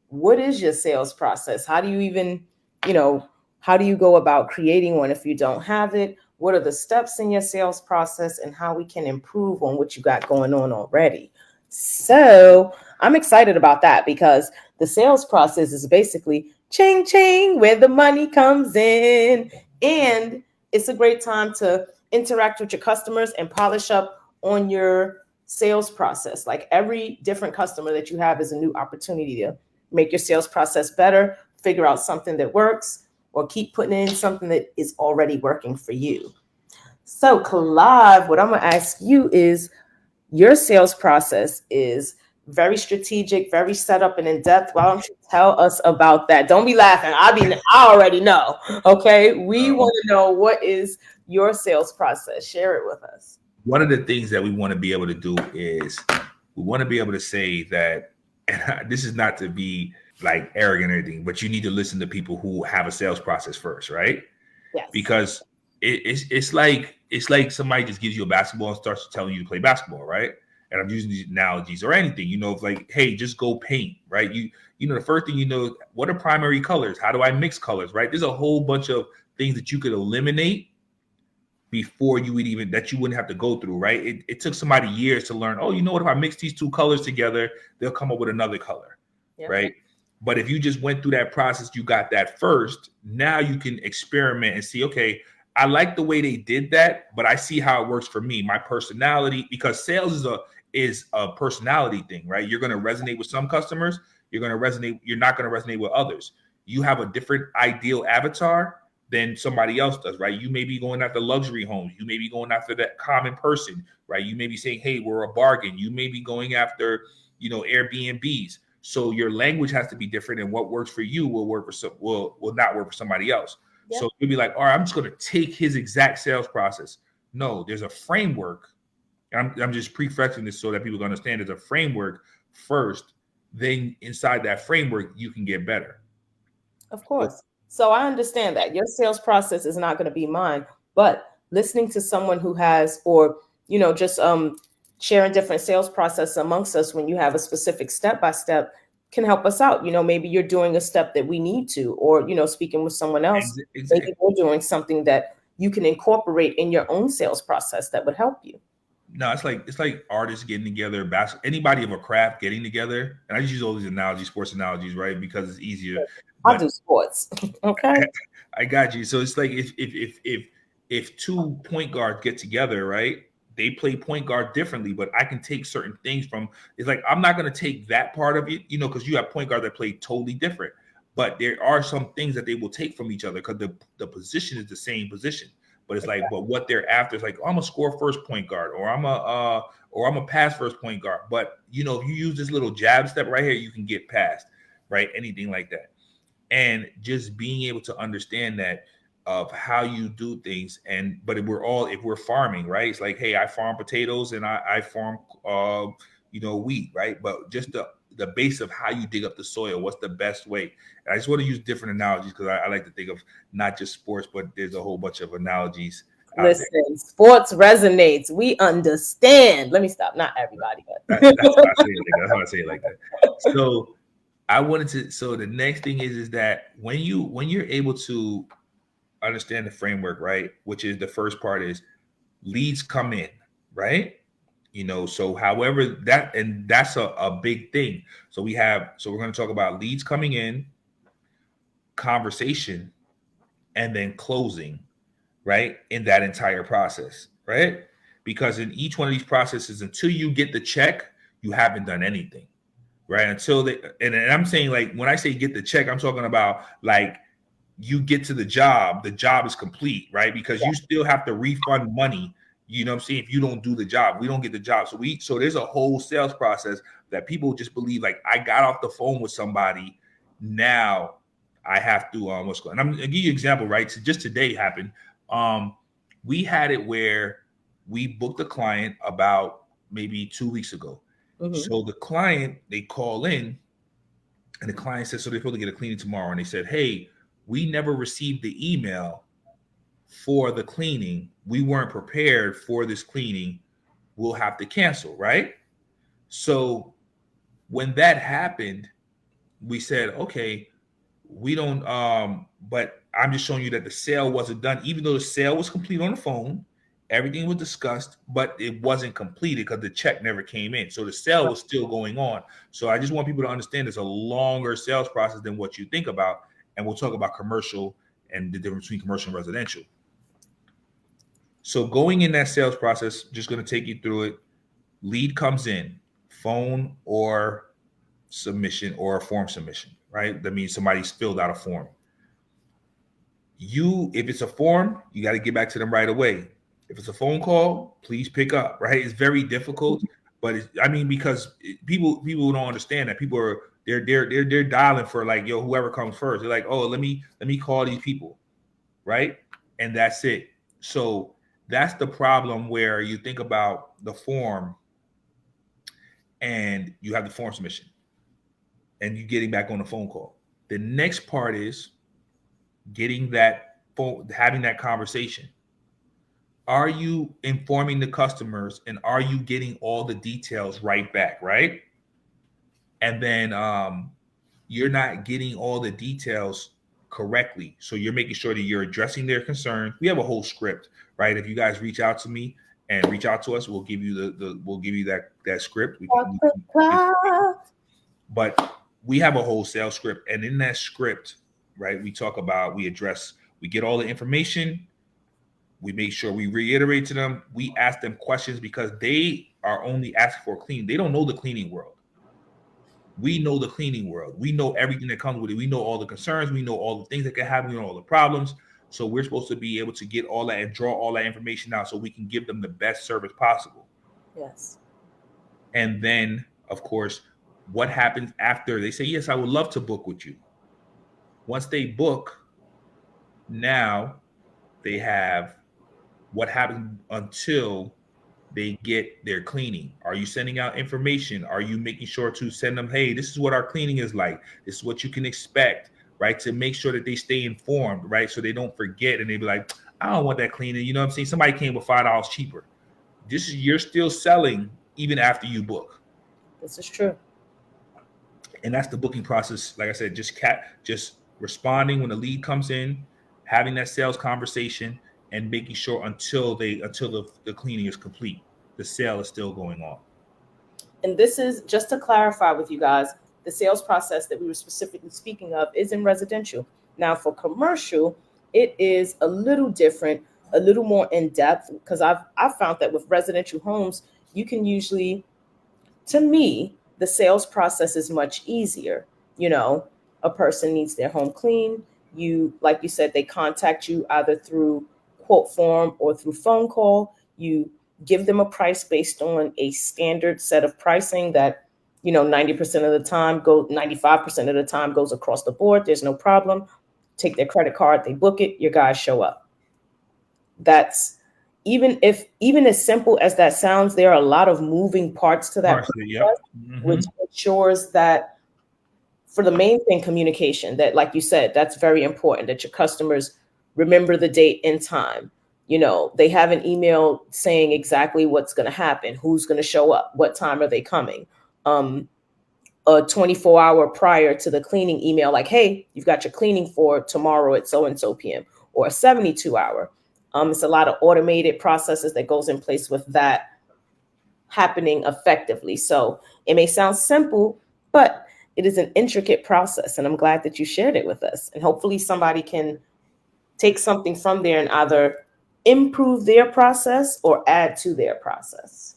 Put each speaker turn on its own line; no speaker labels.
what is your sales process? How do you even, you know, how do you go about creating one if you don't have it? What are the steps in your sales process and how we can improve on what you got going on already? So I'm excited about that because the sales process is basically ching ching where the money comes in. And it's a great time to interact with your customers and polish up on your sales process. Like every different customer that you have is a new opportunity to make your sales process better, figure out something that works, or keep putting in something that is already working for you. So, Clive, what I'm going to ask you is your sales process is very strategic, very set up and in depth. Why don't you tell us about that? Don't be laughing. I already know. Okay. We want to know what is your sales process. Share it with us.
One of the things that we want to be able to do is we want to be able to say that, and this is not to be like arrogant or anything, but you need to listen to people who have a sales process first, right?
Yes.
Because it's like somebody just gives you a basketball and starts telling you to play basketball, right? And I'm using these analogies or anything, it's like, hey, just go paint, right? The first thing what are primary colors? How do I mix colors, right? There's a whole bunch of things that you could eliminate before you would even that you wouldn't have to go through, right? It took somebody years to learn, oh, you know what, if I mix these two colors together, they'll come up with another color, yep. Right? But if you just went through that process, you got that first, now you can experiment and see, okay, I like the way they did that, but I see how it works for me, my personality, because sales is a personality thing, right? You're going to resonate with some customers, you're not going to resonate with others. You have a different ideal avatar than somebody else does, right? You may be going after luxury homes. You may be going after that common person, right? You may be saying, hey, we're a bargain. You may be going after, Airbnbs. So your language has to be different, and what works for you will not work for somebody else. Yep. So you'll be like, all right, I'm just going to take his exact sales process. No, there's a framework. I'm just prefixing this so that people can understand there's a framework first. Then inside that framework, you can get better.
Of course. So I understand that your sales process is not going to be mine, but listening to someone who has, or, just sharing different sales process amongst us when you have a specific step-by-step can help us out. Maybe you're doing a step that we need to, or, speaking with someone else, exactly. Maybe we're doing something that you can incorporate in your own sales process that would help you.
No, it's like artists getting together, anybody of a craft getting together. And I just use all these analogies, sports analogies, right? Because it's easier.
I'll do sports. Okay.
I got you. So it's like if two point guards get together, right? They play point guard differently, but I can take certain things from. It's like I'm not going to take that part of it, because you have point guards that play totally different. But there are some things that they will take from each other because the position is the same position. But it's like, but what they're after is like, oh, I'm a score first point guard, or I'm a pass first point guard. But if you use this little jab step right here, you can get past, right? Anything like that. And just being able to understand that of how you do things. But if we're farming, right? It's like, hey, I farm potatoes and I farm, wheat, right? But just the base of how you dig up the soil, what's the best way? And I just want to use different analogies because I like to think of not just sports, but there's a whole bunch of analogies.
Listen, sports resonates. We understand. Let me stop. Not everybody, but
that's how I say it like that. So so the next thing is that when you're able to understand the framework, right, which is the first part is leads come in, right? So however that's a big thing. So we're going to talk about leads coming in, conversation, and then closing, right? In that entire process, right? Because in each one of these processes, until you get the check, you haven't done anything. Right. And I'm saying, like, when I say get the check, I'm talking about like you get to the job is complete, right? Because you still have to refund money. You know what I'm saying? If you don't do the job, we don't get the job. So there's a whole sales process that people just believe, like, I got off the phone with somebody. Now I have to, what's going on? And I'm going to give you an example, right? So just today happened. We had it where we booked a client about maybe 2 weeks ago. Mm-hmm. So the client, they call in and the client says, so they're supposed to get a cleaning tomorrow. And they said, hey, we never received the email for the cleaning. We weren't prepared for this cleaning. We'll have to cancel, right? So when that happened, we said, okay, we don't but I'm just showing you that the sale wasn't done, even though the sale was complete on the phone, everything was discussed, but it wasn't completed because the check never came in, so the sale was still going on. So I just want people to understand it's a longer sales process than what you think about, and we'll talk about commercial and the difference between commercial and residential. So going in that sales process, just going to take you through it. Lead comes in, phone or submission or a form submission, right? That means somebody's filled out a form. If it's a form, you got to get back to them right away. If it's a phone call, please pick up, right? It's very difficult, but because people don't understand that. People are they're dialing for, like, yo, whoever comes first. They're like, oh, let me call these people, right? And that's it. So that's the problem, where you think about the form and you have the form submission and you getting back on the phone call. The next part is getting that phone, having that conversation. Are you informing the customers, and are you getting all the details right back, right? And then you're not getting all the details correctly, so you're making sure that you're addressing their concerns. We have a whole script, right? If you guys reach out to me and reach out to us, we'll give you that script. But we have a wholesale script, and in that script, right, we get all the information, we make sure we reiterate to them, we ask them questions, because they are only asking for clean. They don't know the cleaning world. We know the cleaning world. We know everything that comes with it. We know all the concerns. We know all the things that can happen. We know all the problems. So we're supposed to be able to get all that and draw all that information out so we can give them the best service possible.
Yes.
And then, of course, what happens after they say, yes, I would love to book with you. Once they book, now they have what happens until they get their cleaning. Are you sending out information? Are you making sure to send them, hey, this is what our cleaning is like. This is what you can expect, right? To make sure that they stay informed, right? So they don't forget and they be like, I don't want that cleaning. You know what I'm saying? Somebody came with $5 cheaper. You're still selling even after you book.
This is true.
And that's the booking process. Like I said, just responding when the lead comes in, having that sales conversation, and making sure until the cleaning is complete, the sale is still going on.
And this is just to clarify with you guys, the sales process that we were specifically speaking of is in residential. Now for commercial, it is a little different, a little more in depth, because I've found that with residential homes, you can usually, to me, the sales process is much easier. You know, a person needs their home clean. You, like you said, they contact you either through quote form or through phone call. You give them a price based on a standard set of pricing that, 90% of the time 95% of the time goes across the board. There's no problem. Take their credit card, they book it, your guys show up. That's, even as simple as that sounds, there are a lot of moving parts to that process,
yep. Mm-hmm.
which ensures that, for the main thing, communication, that, like you said, that's very important, that your customers remember the date and time. They have an email saying exactly what's going to happen, who's going to show up, what time are they coming. A 24-hour prior to the cleaning email, like, hey, you've got your cleaning for tomorrow at so and so PM, or a 72-hour. It's a lot of automated processes that goes in place with that happening effectively. So it may sound simple, but it is an intricate process. And I'm glad that you shared it with us. And hopefully somebody can take something from there and either improve their process or add to their process.